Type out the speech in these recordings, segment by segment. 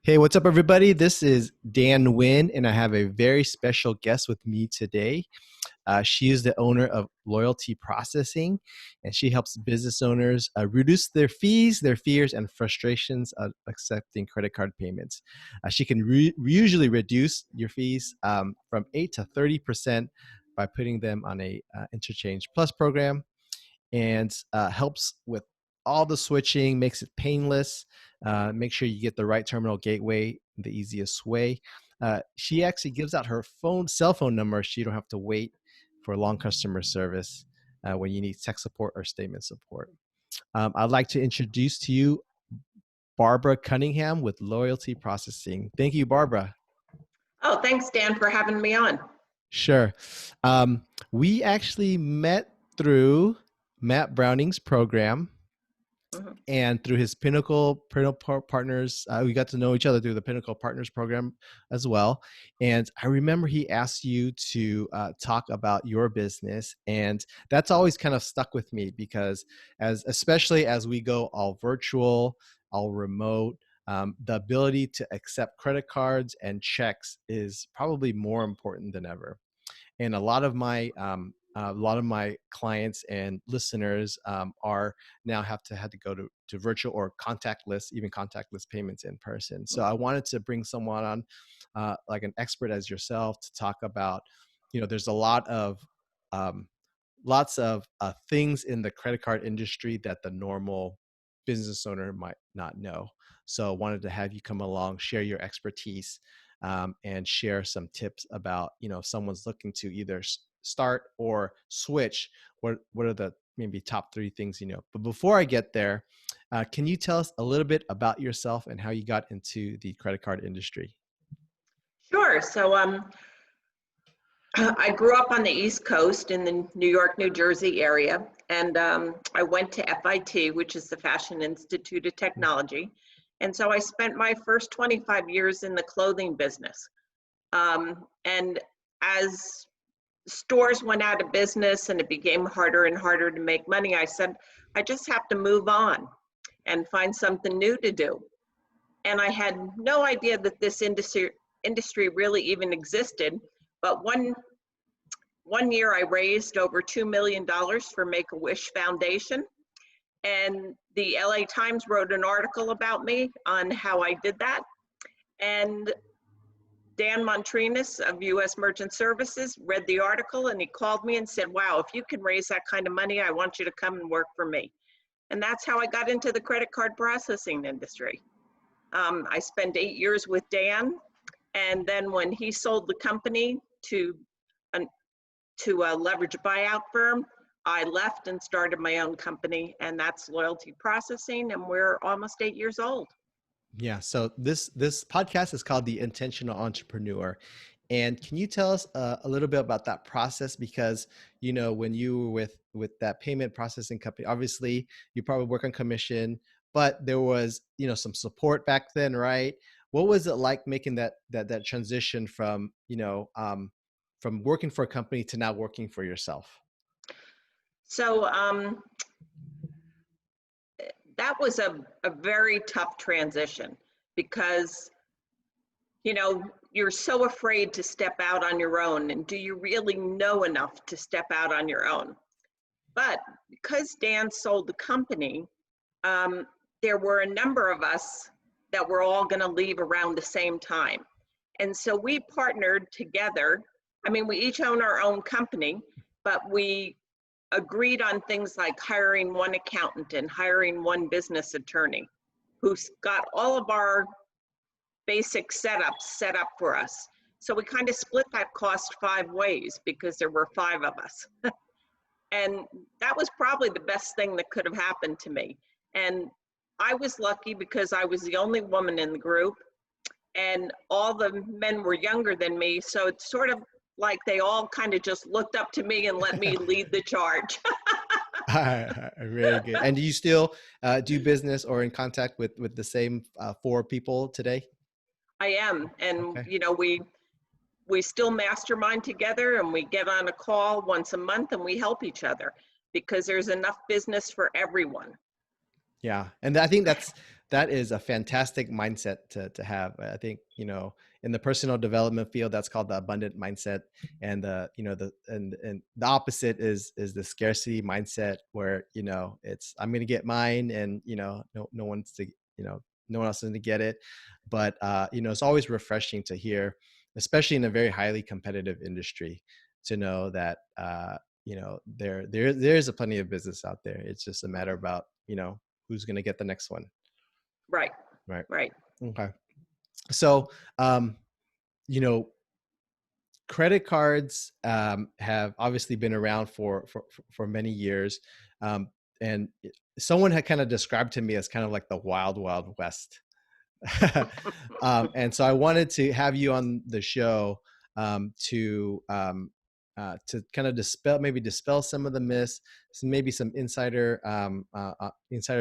Hey, what's up, everybody? This is Dan Nguyen, and I have a very special guest with me today. She is the owner of Loyalty Processing, and she helps business owners reduce their fees, their fears, and frustrations of accepting credit card payments. She can usually reduce your fees from 8 to 30% by putting them on a Interchange Plus program, and helps with all the switching, makes it painless. Make sure you get the right terminal gateway the easiest way. She actually gives out her cell phone number, so you don't have to wait for long customer service when you need tech support or statement support. I'd like to introduce to you Barbara Cunningham with Loyalty Processing. Thank you, Barbara. Oh, thanks, Dan, for having me on. Sure. We actually met through Matt Browning's program. And through his Pinnacle Partners, we got to know each other through the Pinnacle Partners program as well. And I remember he asked you to talk about your business, and that's always kind of stuck with me because, especially as we go all virtual, all remote, the ability to accept credit cards and checks is probably more important than ever. And a lot of my clients and listeners are now have to go to virtual or contactless, even contactless payments in person. So I wanted to bring someone on, like an expert as yourself, to talk about, there's a lots of things in the credit card industry that the normal business owner might not know. So I wanted to have you come along, share your expertise, and share some tips about, if someone's looking to either start or switch, what are the maybe top 3 things you know. But before I get there, can you tell us a little bit about yourself and how you got into the credit card industry? Sure. So I grew up on the East Coast in the New York, New Jersey area, and I went to FIT, which is the Fashion Institute of Technology. And so I spent my first 25 years in the clothing business. And as stores went out of business and it became harder and harder to make money, I said, I just have to move on and find something new to do. And I had no idea that this industry really even existed. But one year I raised over $2 million for Make-A-Wish Foundation. And the LA Times wrote an article about me on how I did that. And Dan Montrinas of US Merchant Services read the article, and he called me and said, wow, if you can raise that kind of money, I want you to come and work for me. And that's how I got into the credit card processing industry. I spent 8 years with Dan. And then when he sold the company to a leverage buyout firm, I left and started my own company, and that's Loyalty Processing, and we're almost 8 years old. Yeah. So this podcast is called The Intentional Entrepreneur. And can you tell us a little bit about that process? Because, when you were with that payment processing company, obviously you probably work on commission, but there was, some support back then, right? What was it like making that transition from, from working for a company to now working for yourself? So that was a very tough transition because, you're so afraid to step out on your own. And do you really know enough to step out on your own? But because Dan sold the company, there were a number of us that were all going to leave around the same time. And so we partnered together. I mean, we each own our own company, but we agreed on things like hiring one accountant and hiring one business attorney who's got all of our basic setups set up for us. So we kind of split that cost 5 ways because there were 5 of us. And that was probably the best thing that could have happened to me. And I was lucky because I was the only woman in the group, and all the men were younger than me. So it's sort of like they all kind of just looked up to me and let me lead the charge. Really good. And do you still do business or in contact with the same 4 people today? I am. And, Okay. we still mastermind together, and we get on a call once a month and we help each other because there's enough business for everyone. Yeah. And I think that's that is a fantastic mindset to have. I think, in the personal development field, that's called the abundant mindset. And and the opposite is the scarcity mindset, where, it's, I'm going to get mine, and, no one's to, no one else is going to get it. But, it's always refreshing to hear, especially in a very highly competitive industry, to know that, there's a plenty of business out there. It's just a matter about, who's going to get the next one. Right. Right. Right. Okay. So, you know, credit cards have obviously been around for many years, and someone had kind of described to me as kind of like the wild, wild west. And so I wanted to have you on the show, to kind of dispel some of the myths, maybe some insider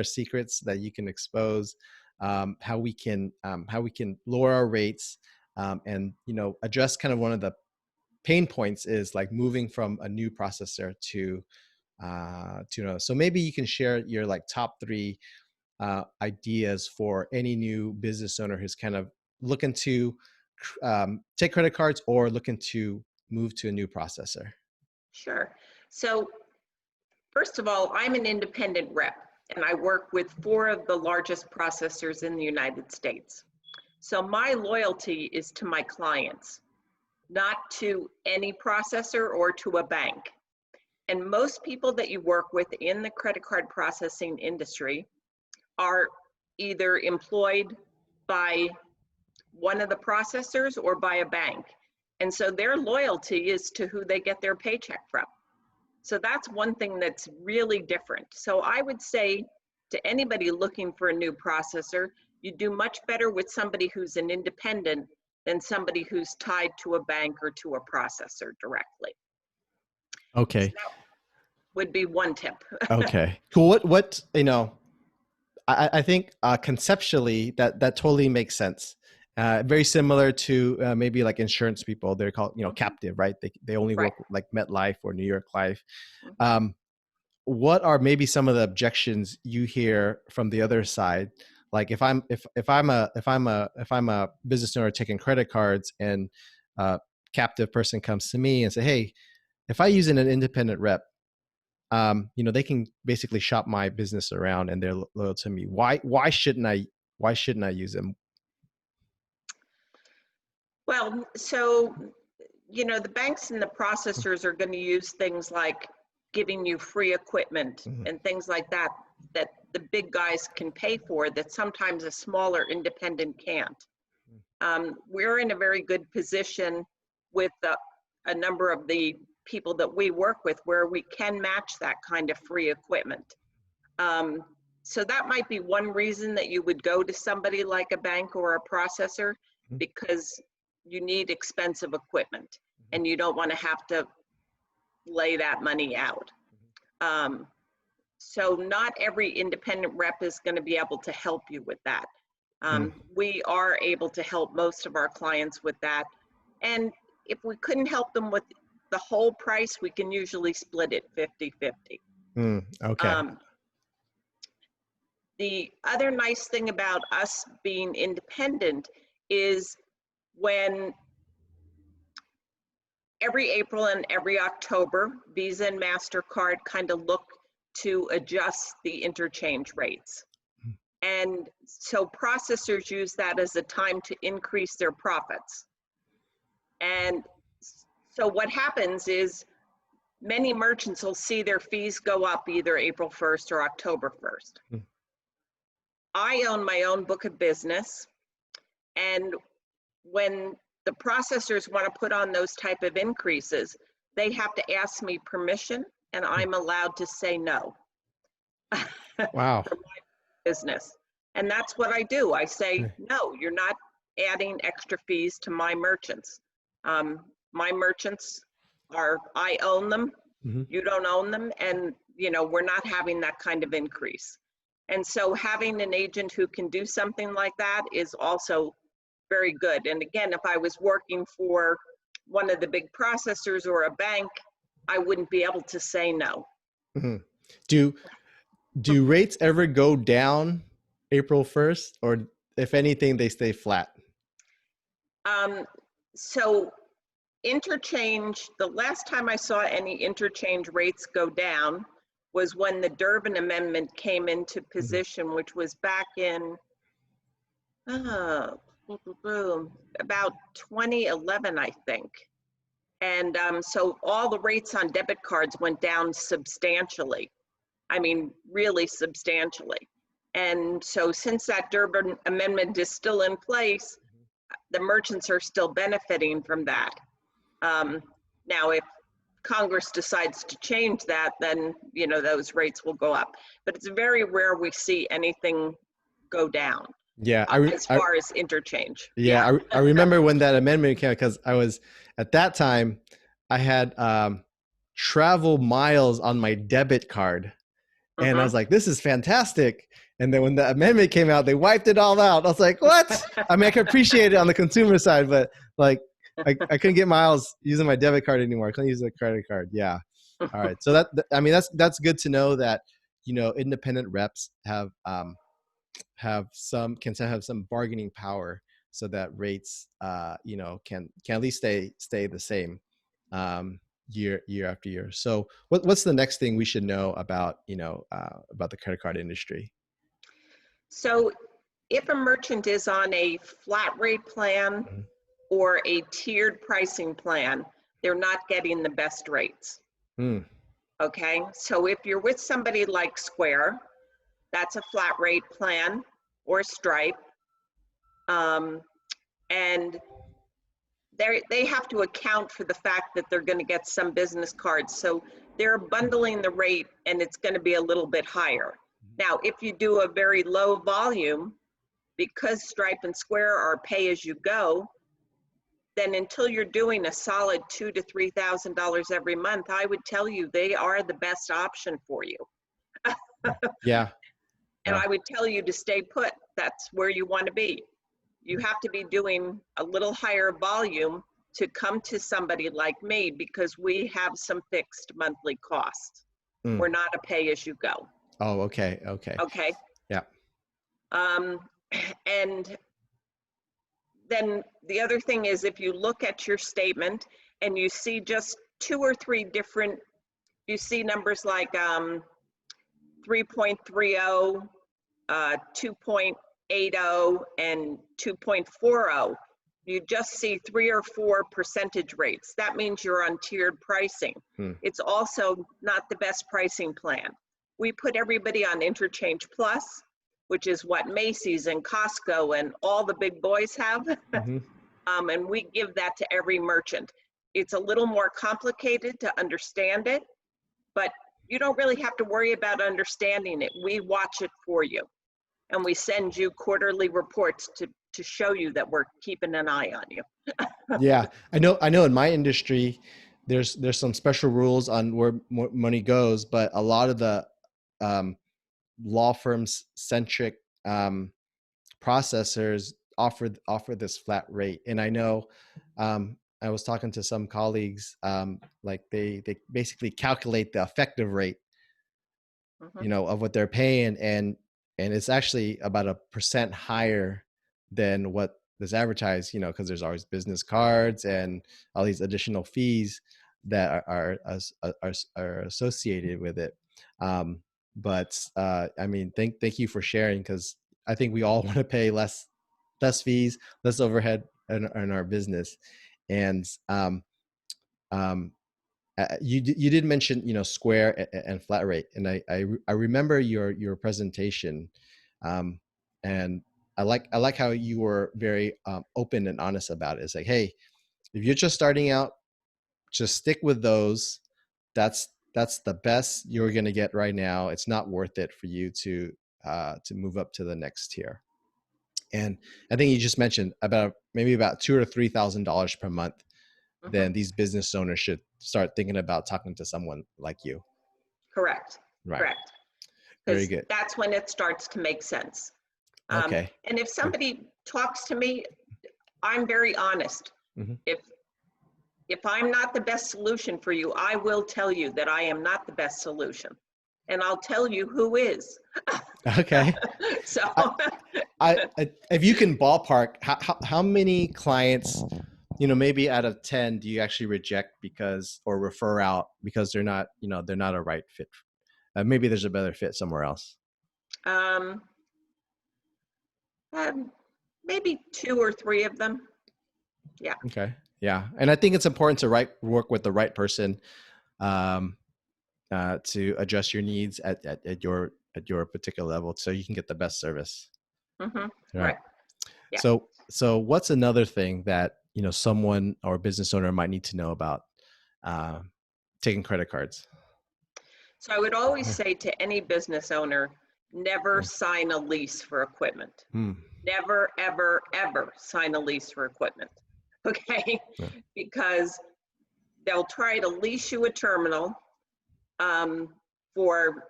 secrets that you can expose, how we can lower our rates, and address kind of one of the pain points is like moving from a new processor to another. So maybe you can share your like top three ideas for any new business owner who's kind of looking to take credit cards or looking to move to a new processor. Sure. So first of all, I'm an independent rep, and I work with 4 of the largest processors in the United States. So my loyalty is to my clients, not to any processor or to a bank. And most people that you work with in the credit card processing industry are either employed by one of the processors or by a bank. And so their loyalty is to who they get their paycheck from. So that's one thing that's really different. So I would say to anybody looking for a new processor, you do much better with somebody who's an independent than somebody who's tied to a bank or to a processor directly. Okay. So that would be one tip. Okay. Cool. I think conceptually that totally makes sense. Very similar to maybe like insurance people. They're called, captive, right? They only Right. work like MetLife or New York Life. What are maybe some of the objections you hear from the other side? Like if I'm a business owner taking credit cards, and a captive person comes to me and say, hey, if I use an independent rep, they can basically shop my business around and they're loyal to me. Why shouldn't I use them? Well, so, the banks and the processors are going to use things like giving you free equipment and things like that, that the big guys can pay for, that sometimes a smaller independent can't. We're in a very good position with a number of the people that we work with where we can match that kind of free equipment. So that might be one reason that you would go to somebody like a bank or a processor, because you need expensive equipment and you don't want to have to lay that money out. So not every independent rep is going to be able to help you with that. We are able to help most of our clients with that. And if we couldn't help them with the whole price, we can usually split it 50-50. Okay. The other nice thing about us being independent is when every April and every October, Visa and MasterCard kind of look to adjust the interchange rates. And so processors use that as a time to increase their profits. And so what happens is many merchants will see their fees go up either April 1st or October 1st. I own my own book of business, and when the processors want to put on those type of increases, they have to ask me permission, and I'm allowed to say no. Wow. For my business. And that's what I do. I say, no, you're not adding extra fees to my merchants. My merchants I own them, you don't own them, and we're not having that kind of increase. And so having an agent who can do something like that is also very good. And again, if I was working for one of the big processors or a bank, I wouldn't be able to say no. Do rates ever go down April 1st, or if anything, they stay flat? So interchange, the last time I saw any interchange rates go down was when the Durbin Amendment came into Mhm. position, which was back in about 2011, I think. And so all the rates on debit cards went down substantially. I mean, really substantially. And so since that Durbin Amendment is still in place, the merchants are still benefiting from that. Now, if Congress decides to change that, then, you know, those rates will go up. But it's very rare we see anything go down Yeah, as far as interchange. Yeah. yeah, I remember when that amendment came out, because I was at that time I had travel miles on my debit card, and I Hmm. was like, this is fantastic. And then when the amendment came out, they wiped it all out. I was like, what? I mean, I could appreciate it on the consumer side, but like I couldn't get miles using my debit card anymore. I couldn't use a credit card. Yeah. All right. So I mean, that's good to know that, you know, independent reps have some bargaining power, so that rates you know, can at least stay the same year after year. So what's the next thing we should know about, you know, about the credit card industry? So if a merchant is on a flat rate plan Mhm. or a tiered pricing plan, they're not getting the best rates. Mm. Okay. So if you're with somebody like Square, that's a flat rate plan, or Stripe. Um, and they have to account for the fact that they're going to get some business cards. So they're bundling the rate and it's going to be a little bit higher. Now, if you do a very low volume, because Stripe and Square are pay as you go, then until you're doing a solid $2,000 to $3,000 every month, I would tell you they are the best option for you. Yeah. And Yeah. I would tell you to stay put. That's where you want to be. You have to be doing a little higher volume to come to somebody like me, because we have some fixed monthly costs. Mm. We're not a pay as you go. Oh, okay. Okay. Okay. Yeah. Um, and then the other thing is, if you look at your statement and you see just two or three different, you see numbers like 3.30, 2.80, and 2.40, you just see 3 or 4 percentage rates. That means you're on tiered pricing. Mm. It's also not the best pricing plan. We put everybody on Interchange Plus, which is what Macy's and Costco and all the big boys have. Hmm. And we give that to every merchant. It's a little more complicated to understand it, but you don't really have to worry about understanding it. We watch it for you, and we send you quarterly reports to show you that we're keeping an eye on you. Yeah, I know in my industry there's some special rules on where money goes, but a lot of the um, law firms centric processors offer this flat rate. And I know I was talking to some colleagues, like they basically calculate the effective rate, Mhm. you know, of what they're paying, and it's actually about 1% higher than what is advertised, you know, because there's always business cards and all these additional fees that are associated with it. But I mean, thank you for sharing, because I think we all want to pay less fees, less overhead in our business. And um, you did mention, you know, Square and flat rate, and I remember your presentation, um, and I like how you were very open and honest about it. It's like, hey, if you're just starting out, just stick with those. That's the best you're gonna get right now. It's not worth it for you to move up to the next tier. And I think you just mentioned about maybe about $2,000 or $3,000 per month, Mhm. then these business owners should start thinking about talking to someone like you. Correct, Right. correct. Very Because good. that's when it starts to make sense. Okay. And if somebody talks to me, I'm very honest. Mm-hmm. If if I'm not the best solution for you, I will tell you that I am not the best solution. and I'll tell you who is. Okay. So If you can ballpark, how many clients, maybe out of 10, do you actually reject because, or refer out because they're not, they're not a right fit? Maybe there's a better fit somewhere else. um, maybe 2 or 3 of them. Yeah. Okay. Yeah. And I think it's important to work with the right person, um, to adjust your needs at your particular level so you can get the best service. Hmm. Right. Right. Yeah. So what's another thing that, someone or business owner might need to know about uh, taking credit cards? So I would always say to any business owner, never sign a lease for equipment. Hmm. Never, ever, ever sign a lease for equipment. Okay? Yeah. Because they'll try to lease you a terminal for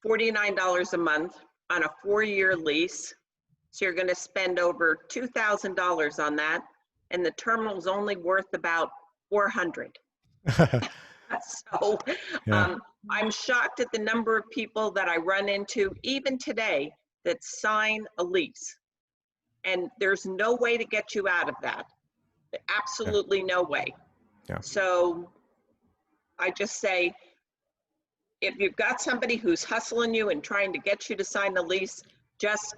$49 a month on a 4-year lease. So you're going to spend over $2,000 on that, and the terminal's only worth about $400. So Yeah. I'm shocked at the number of people that I run into, even today, that sign a lease. And there's no way to get you out of that. Yeah. Absolutely no way. Yeah. So I just say, if you've got somebody who's hustling you and trying to get you to sign the lease, just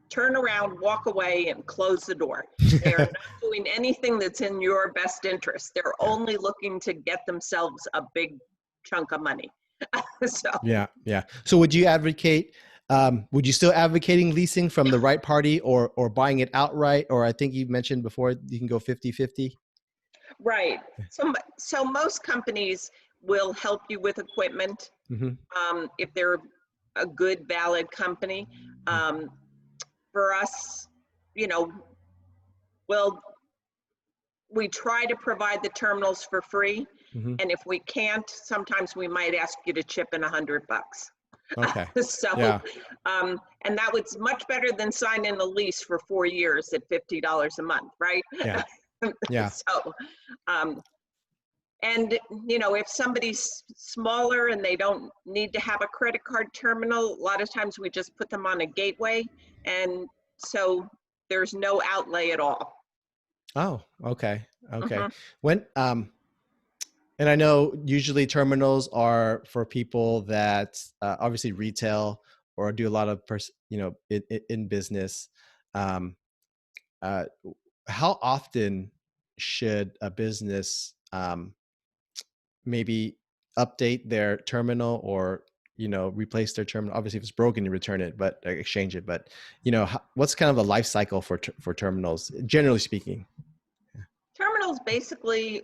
turn around, walk away, and close the door. They are not doing anything that's in your best interest. They're only looking to get themselves a big chunk of money. So Yeah. Yeah. So would you advocate, would you still advocating leasing from the right party or buying it outright? Or I think you mentioned before you can go 50-50. right. So most companies will help you with equipment Mm-hmm. if they're a good, valid company. Um, for us, you know, well, we try to provide the terminals for free. Mm-hmm. And if we can't, sometimes we might ask you to chip in $100. Okay. So, Yeah. and that was much better than signing a lease for 4 years at $50 a month, right? Yeah. Yeah. So, and if somebody's smaller and they don't need to have a credit card terminal, a lot of times we just put them on a gateway, and so there's no outlay at all. Oh, okay. Okay. Hmm. When, and I know usually terminals are for people that obviously retail or do a lot of, in business. Um, uh, how often should a business maybe update their terminal or, replace their terminal? Obviously, if it's broken, you return it, but exchange it. But, what's kind of the life cycle for terminals, generally speaking? Terminals basically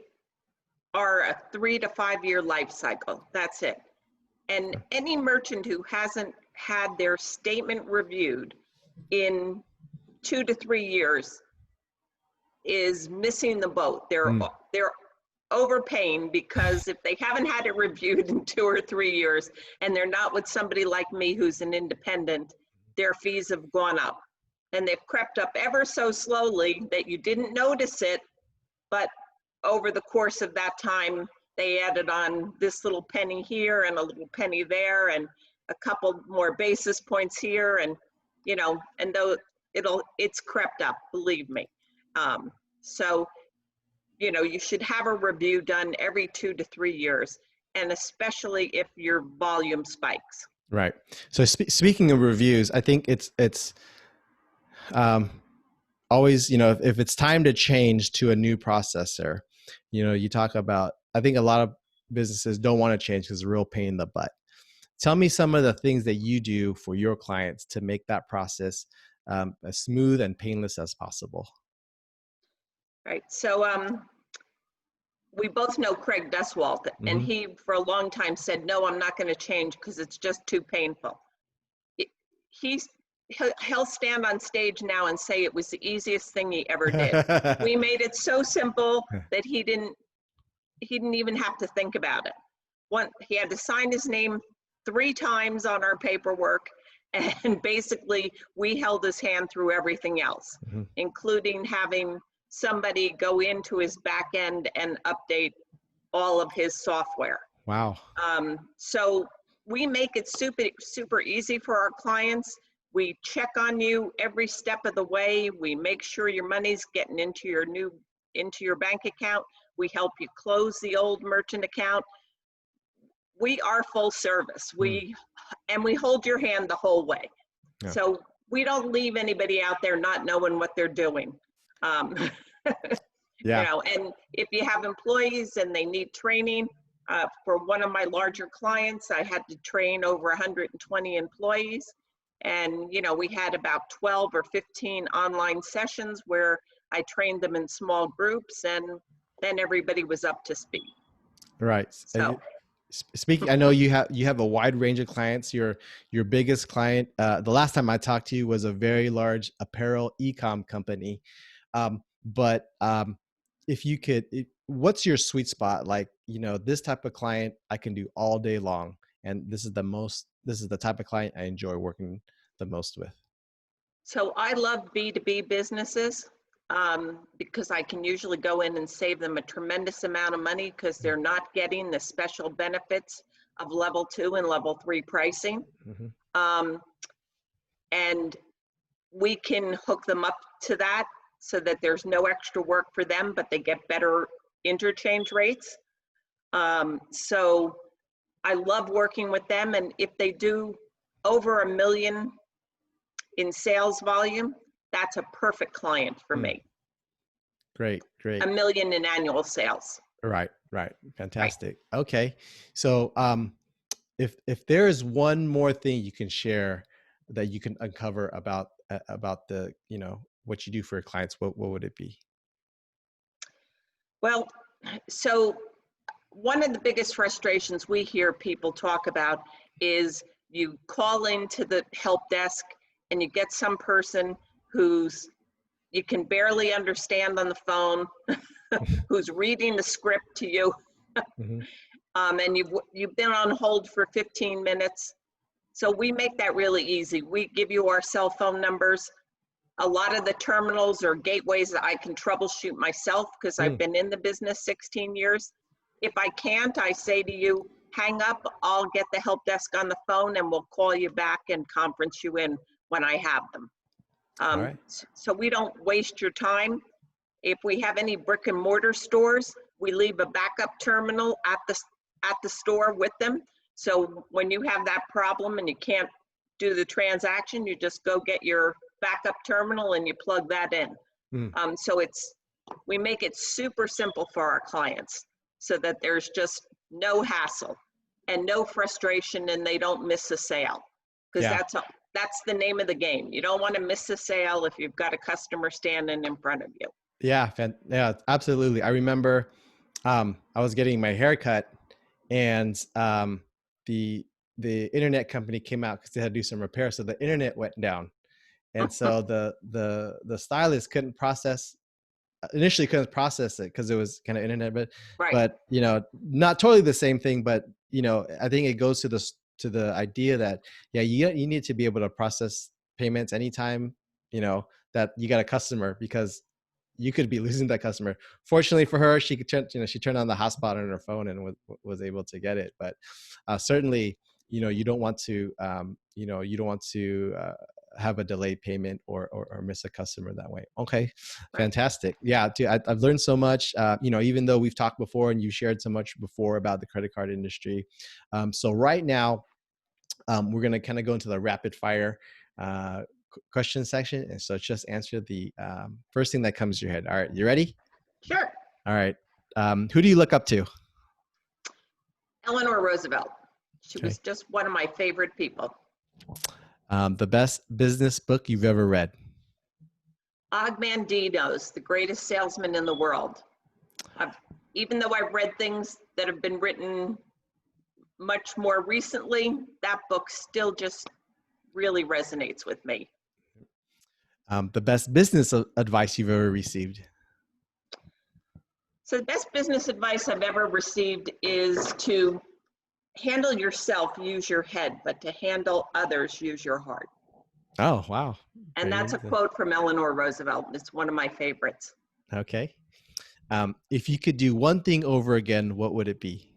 are a 3 to 5 year life cycle. That's it. And any merchant who hasn't had their statement reviewed in 2 to 3 years is missing the boat. Mm. They're overpaying, because if they haven't had it reviewed in 2 or 3 years and they're not with somebody like me who's an independent, their fees have gone up. And they've crept up ever so slowly that you didn't notice it, but over the course of that time, they added on this little penny here and a little penny there and a couple more basis points here, and and though it's crept up, believe me. So you should have a review done every 2 to 3 years, and especially if your volume spikes. Right. So speaking of reviews, I think it's um, always, if it's time to change to a new processor, you talk about, I think a lot of businesses don't want to change because it's a real pain in the butt. Tell me some of the things that you do for your clients to make that process as smooth and painless as possible. Right. So we both know Craig Duswalt, and Mm-hmm. he for a long time said, no, I'm not going to change because it's just too painful. He'll stand on stage now and say it was the easiest thing he ever did. We made it so simple that he didn't even have to think about it. He had to sign his name 3 times on our paperwork, and basically we held his hand through everything else, Mm-hmm. including having somebody go into his back end and update all of his software. Wow. So we make it super easy for our clients. We check on you every step of the way. We make sure your money's getting into your bank account. We help you close the old merchant account. We are full service. Mm. And we hold your hand the whole way. Yeah. So we don't leave anybody out there not knowing what they're doing. Um, Yeah. and if you have employees and they need training, for one of my larger clients, I had to train over 120 employees. And, we had about 12 or 15 online sessions where I trained them in small groups, and then everybody was up to speed. Right. So, Speaking, I know you have a wide range of clients. Your biggest client, the last time I talked to you, was a very large apparel e-com company. But if you could, what's your sweet spot? Like, this type of client I can do all day long, and this is the type of client I enjoy working the most with. So I love B2B businesses, because I can usually go in and save them a tremendous amount of money because they're not getting the special benefits of level 2 and level 3 pricing. Mm-hmm. And we can hook them up to that so that there's no extra work for them, but they get better interchange rates. So I love working with them. And if they do over $1 million in sales volume, that's a perfect client for me. Great. $1 million in annual sales. Right. Fantastic. Right. Okay. So if there is one more thing you can share that you can uncover about the, what you do for your clients, what would it be? Well, so one of the biggest frustrations we hear people talk about is you call into the help desk and you get some person you can barely understand on the phone, who's reading the script to you. Mm-hmm. And you've been on hold for 15 minutes. So we make that really easy. We give you our cell phone numbers. A lot of the terminals or gateways that I can troubleshoot myself because I've been in the business 16 years. If I can't, I say to you, hang up, I'll get the help desk on the phone and we'll call you back and conference you in when I have them. All right. So we don't waste your time. If we have any brick and mortar stores, we leave a backup terminal at the store with them. So when you have that problem and you can't do the transaction, you just go get your backup terminal and you plug that in. So we make it super simple for our clients so that there's just no hassle and no frustration and they don't miss a sale. Because that's the name of the game. You don't want to miss a sale if you've got a customer standing in front of you. Yeah, absolutely. I remember I was getting my hair cut and the internet company came out because they had to do some repairs. So the internet went down. And so the stylist initially couldn't process it because it was kind of internet, but not totally the same thing. But I think it goes to the idea that you need to be able to process payments anytime that you got a customer, because you could be losing that customer. Fortunately for her, she turned on the hotspot on her phone and was able to get it. But certainly, you don't want to have a delayed payment or miss a customer that way. Okay. Fantastic. Yeah. Dude, I've learned so much, even though we've talked before and you shared so much before about the credit card industry. So right now, we're going to kind of go into the rapid fire question section. And so just answer the first thing that comes to your head. All right. You ready? Sure. All right. Who do you look up to? Eleanor Roosevelt. She was just one of my favorite people. The best business book you've ever read? Og Mandino's The Greatest Salesman in the World. Even though I've read things that have been written much more recently, that book still just really resonates with me. The best business advice you've ever received? So the best business advice I've ever received is to handle yourself, use your head, but to handle others, use your heart. Oh, wow. And that's a quote from Eleanor Roosevelt. It's one of my favorites. Okay. If you could do one thing over again, what would it be?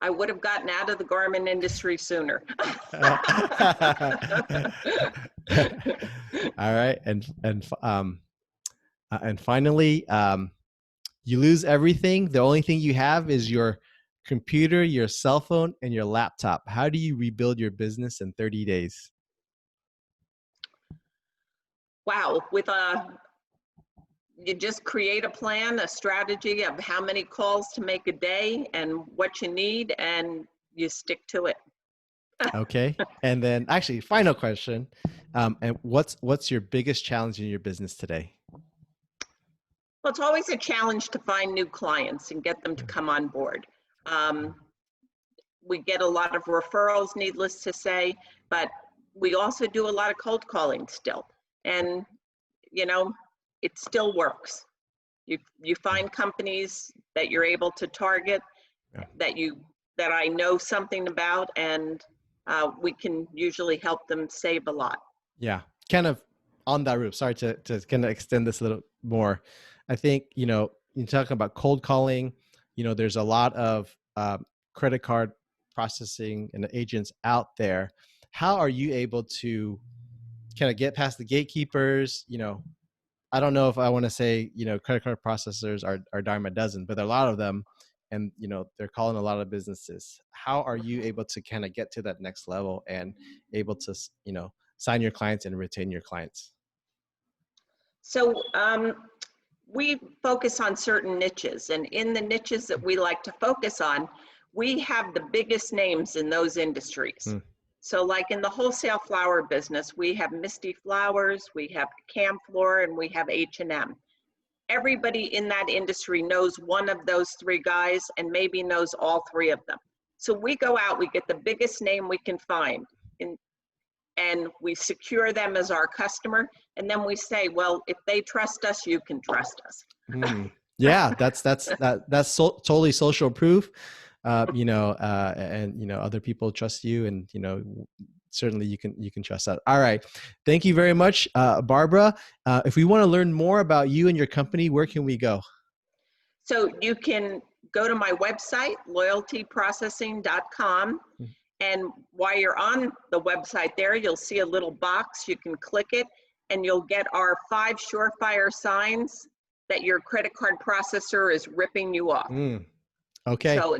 I would have gotten out of the garment industry sooner. All right, and finally, you lose everything. The only thing you have is your computer, your cell phone, and your laptop. How do you rebuild your business in 30 days? Wow, you just create a plan, a strategy of how many calls to make a day and what you need, and you stick to it. Okay, and then actually, final question, and what's your biggest challenge in your business today? Well, it's always a challenge to find new clients and get them to come on board. Um, we get a lot of referrals, needless to say, but we also do a lot of cold calling still. And, you know, it still works. You find companies that you're able to target, Yeah. that I know something about, and we can usually help them save a lot. Yeah, kind of on that route. Sorry to kind of extend this a little more. I think, you're talking about cold calling. There's a lot of credit card processing and agents out there. How are you able to kind of get past the gatekeepers? I don't know if I want to say, credit card processors are dime a dozen, but there are a lot of them, and they're calling a lot of businesses. How are you able to kind of get to that next level and able to, sign your clients and retain your clients? So we focus on certain niches, and in the niches that we like to focus on, we have the biggest names in those industries. Hmm. So like in the wholesale flower business, we have Misty Flowers, we have Camflor, and we have H&M. Everybody in that industry knows one of those three guys and maybe knows all three of them. So we go out, we get the biggest name we can find, and we secure them as our customer. And then we say, well, if they trust us, you can trust us. Yeah, that's totally social proof. And other people trust you, and certainly you can trust that. All right, thank you very much, Barbara. If we want to learn more about you and your company, where can we go? So you can go to my website, loyaltyprocessing.com. And while you're on the website there, you'll see a little box. You can click it, and you'll get our 5 surefire signs that your credit card processor is ripping you off. Okay. So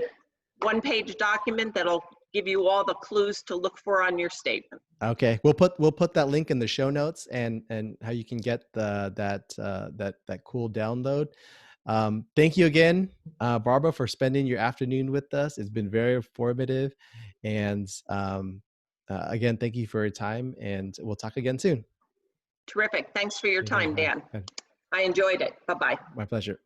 one-page document that'll give you all the clues to look for on your statement. Okay, we'll put that link in the show notes, and how you can get that cool download. Thank you again, Barbara, for spending your afternoon with us. It's been very informative, and again, thank you for your time, and we'll talk again soon. Terrific. Thanks for your time, Dan. Okay. I enjoyed it. Bye-bye. My pleasure.